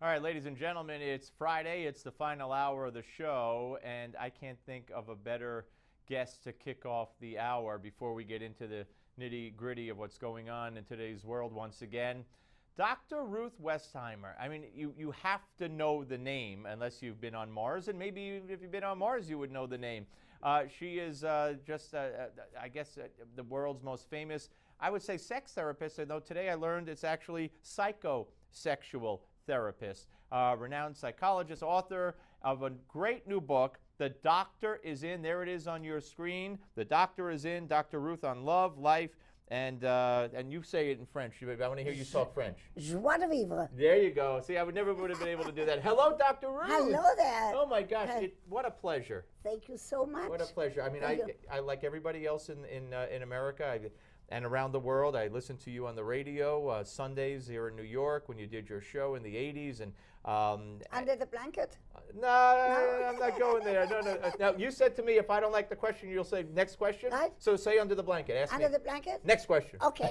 All right, ladies and gentlemen, it's Friday. It's the final hour of the show, and I can't think of a better guest to kick off the hour before we get into the nitty-gritty of what's going on in today's world once again. Dr. Ruth Westheimer. I mean, you have to know the name unless you've been on Mars, and maybe if you've been on Mars, you would know the name. She is I guess, the world's most famous, I would say, sex therapist, although today I learned it's actually psychosexual therapist, renowned psychologist, author of a great new book, The Doctor Is In. There it is on your screen. The Doctor Is In, Dr. Ruth On Love, Life, and you say it in French. I want to hear you talk French. Joie De Vivre. There you go. See, I would have been able to do that. Hello, Dr. Ruth. Hello there. Oh my gosh, what a pleasure. Thank you so much. What a pleasure. I mean, I like everybody else in America and around the world. I listened to you on the radio Sundays here in New York when you did your show in the 80s. And Under the blanket? No, I'm not going there. No. Now, you said to me, if I don't like the question, you'll say, next question. Right. So say under the blanket. Ask Under me. the blanket? Next question. Okay.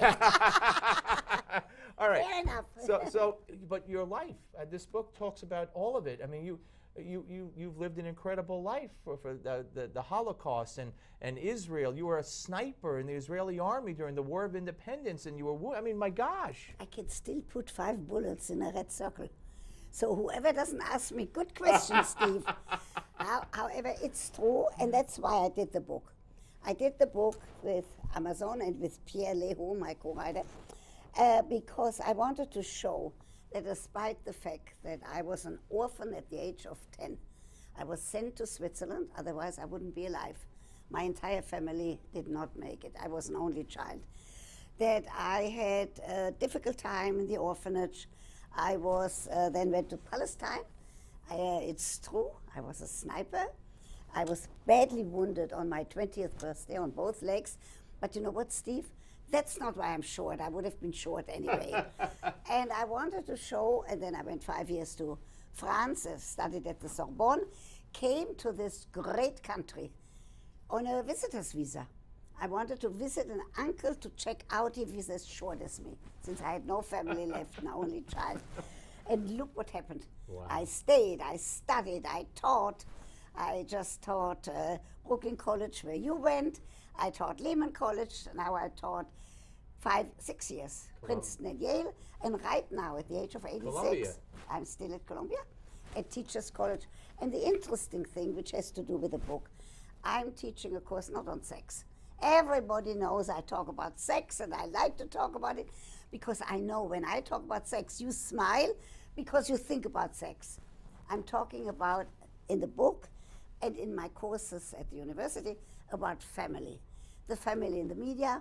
All right. Fair enough. But your life, this book talks about all of it. I mean, you've lived an incredible life for the Holocaust and Israel. You were a sniper in the Israeli army during the War of Independence, and you were, I mean, my gosh. I can still put 5 bullets in a red circle. So whoever doesn't ask me good questions, Steve. However, it's true, and that's why I did the book. I did the book with Amazon and with Pierre Lehoux, my co-writer, because I wanted to show that despite the fact that I was an orphan at the age of 10, I was sent to Switzerland, otherwise I wouldn't be alive. My entire family did not make it. I was an only child. That I had a difficult time in the orphanage. I was then went to Palestine. It's true, I was a sniper. I was badly wounded on my 20th birthday on both legs. But you know what, Steve? That's not why I'm short. I would have been short anyway. And I wanted to show, and then I went 5 years to France, studied at the Sorbonne, came to this great country on a visitor's visa. I wanted to visit an uncle to check out if he's as short as me, since I had no family left, an only child. And look what happened. Wow. I stayed, I studied, I taught. I just taught Brooklyn College where you went. I taught Lehman College. Now I taught 6 years, Princeton and Yale. And right now, at the age of 86, Columbia. I'm still at Columbia, at Teachers College. And the interesting thing, which has to do with the book, I'm teaching a course not on sex. Everybody knows I talk about sex, and I like to talk about it because I know when I talk about sex, you smile because you think about sex. I'm talking about, in the book and in my courses at the university, about family. The family in the media,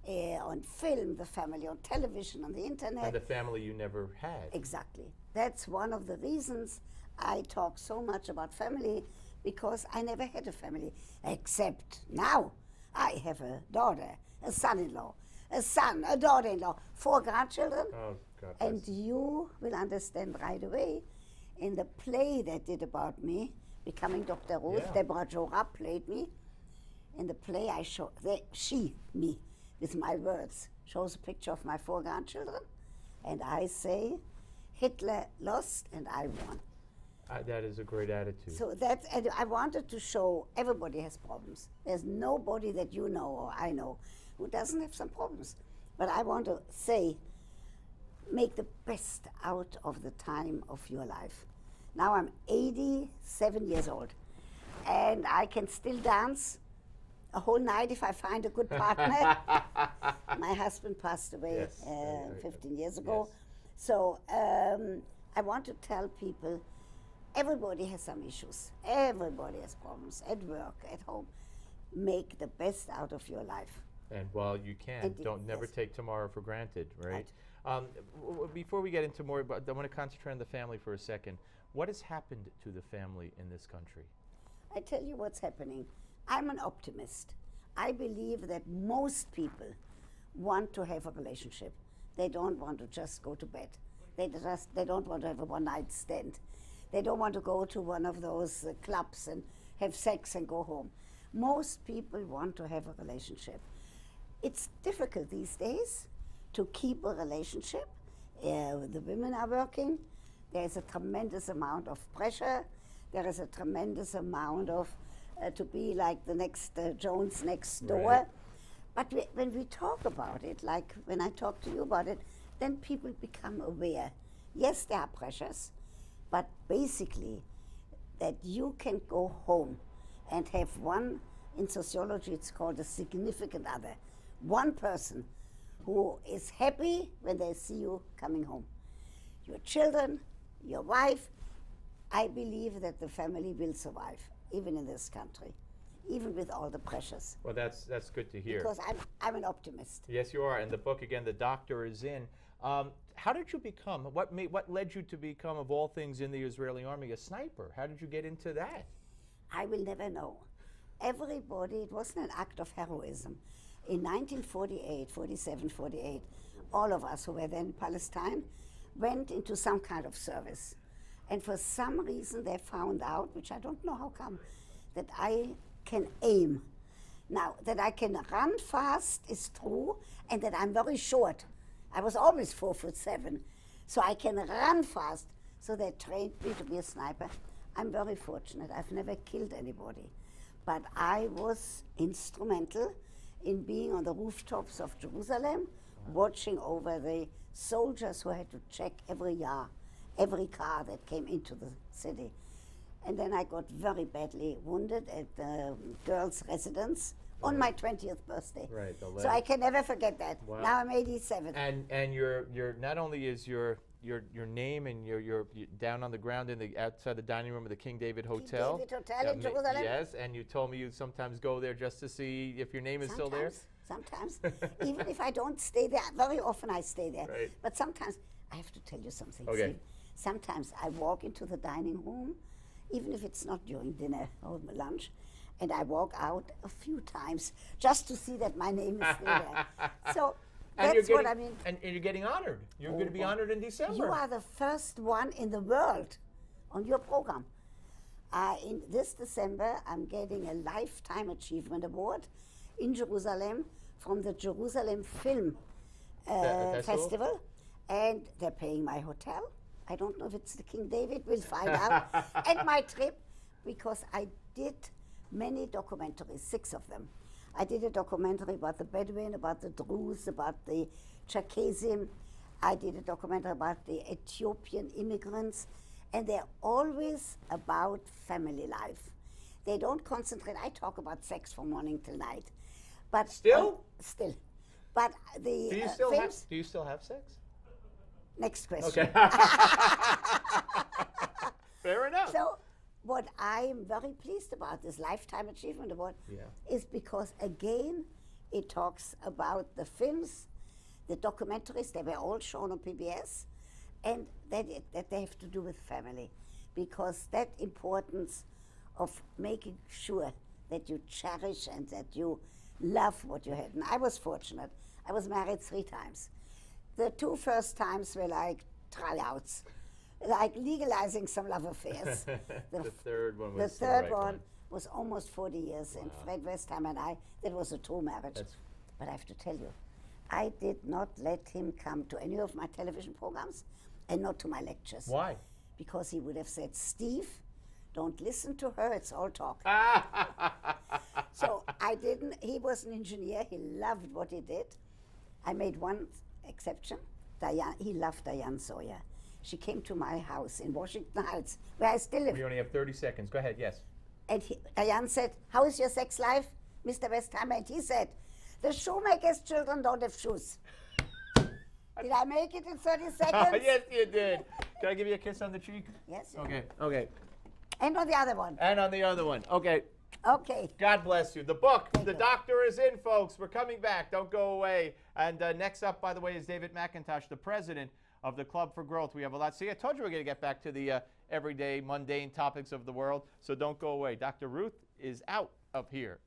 on film, the family on television, on the internet. And the family you never had. Exactly. That's one of the reasons I talk so much about family, because I never had a family, except now. I have a daughter, a son-in-law, a son, a daughter-in-law, 4 grandchildren. Oh, God. And you will understand right away, in the play they did about me, Becoming Dr. Ruth, Yeah. Deborah Jorat played me. In the play, me, with my words, shows a picture of my 4 grandchildren, and I say, Hitler lost and I won. That is a great attitude. So that's, and I wanted to show everybody has problems. There's nobody that you know or I know who doesn't have some problems. But I want to say, make the best out of the time of your life. Now I'm 87 years old, and I can still dance a whole night if I find a good partner. My husband passed away 15 years ago. Yes. So I want to tell people, everybody has some issues. Everybody has problems at work, at home. Make the best out of your life. And while you can, never take tomorrow for granted, right? Before we get into more, but I want to concentrate on the family for a second. What has happened to the family in this country? I tell you what's happening. I'm an optimist. I believe that most people want to have a relationship. They don't want to just go to bed. They don't want to have a one-night stand. They don't want to go to one of those clubs and have sex and go home. Most people want to have a relationship. It's difficult these days to keep a relationship. The women are working, there is a tremendous amount of pressure. There is a tremendous amount of to be like the next Jones next door. Right. But when we talk about it, like when I talk to you about it, then people become aware. Yes, there are pressures, but basically that you can go home and have one, in sociology it's called a significant other, one person who is happy when they see you coming home. Your children, your wife, I believe that the family will survive, even in this country, even with all the pressures. Well, that's good to hear. Because I'm an optimist. Yes, you are. And the book, again, The Doctor Is In. How did you become, what led you to become, of all things in the Israeli army, a sniper? How did you get into that? I will never know. Everybody, it wasn't an act of heroism. In 1948, 47, 48, all of us who were then in Palestine went into some kind of service. And for some reason they found out, which I don't know how come, that I can aim. Now, that I can run fast is true, and that I'm very short. I was always 4'7", so I can run fast. So they trained me to be a sniper. I'm very fortunate. I've never killed anybody. But I was instrumental in being on the rooftops of Jerusalem, watching over the soldiers who had to check every car that came into the city. And then I got very badly wounded at the girls' residence on my 20th birthday. Right, the so I can never forget that. Wow. Now I'm 87. And your not only is your name and you're down on the ground in the outside the dining room of the King David Hotel. King David Hotel in Jerusalem. Yes, and you told me you sometimes go there just to see if your name is still there. Sometimes, even if I don't stay there, very often I stay there. Right. But sometimes, I have to tell you something, Okay. Steve. Sometimes I walk into the dining room, even if it's not during dinner or lunch, and I walk out a few times just to see that my name is still there. So that's what I mean. And you're getting honored. You're going to be honored in December. You are the first one in the world on your program. In this December, I'm getting a Lifetime Achievement Award in Jerusalem from the Jerusalem Film Festival. And they're paying my hotel. I don't know if it's the King David, we'll find out. And my trip, because I did many documentaries, 6 of them. I did a documentary about the Bedouin, about the Druze, about the Cherkessim. I did a documentary about the Ethiopian immigrants. And they're always about family life. They don't concentrate. I talk about sex from morning till night. But Still? Still. But the Do you still have sex? Next question. Okay. Fair enough. So what I'm very pleased about this Lifetime Achievement Award is because, again, it talks about the films, the documentaries, they were all shown on PBS, and that they have to do with family, because that importance of making sure that you cherish and that you love what you had. And I was fortunate. I was married 3 times. The 2 first times were like tryouts, like legalizing some love affairs. The third one The was the third right one was almost 40 years, and Fred Westheimer and I, that was a true marriage. That's- But I have to tell you, I did not let him come to any of my television programs and not to my lectures. Why? Because he would have said, Steve, don't listen to her, it's all talk. So I didn't, he was an engineer, he loved what he did. I made one exception. Diane, he loved Diane Sawyer. She came to my house in Washington Heights, where I still live. We only have 30 seconds. Go ahead, yes. And Diane said, how is your sex life, Mr. Westheimer? And he said, the shoemaker's children don't have shoes. Did I make it in 30 seconds? Yes, you did. Can I give you a kiss on the cheek? Yes. Okay. Okay. And on the other one. And on the other one. Okay. Okay. God bless you. The book, Thank The you. Doctor Is In, folks. We're coming back. Don't go away. And next up, by the way, is David McIntosh, the president of the Club for Growth. We have a lot. See, I told you we're going to get back to the everyday, mundane topics of the world. So don't go away. Dr. Ruth is out of here.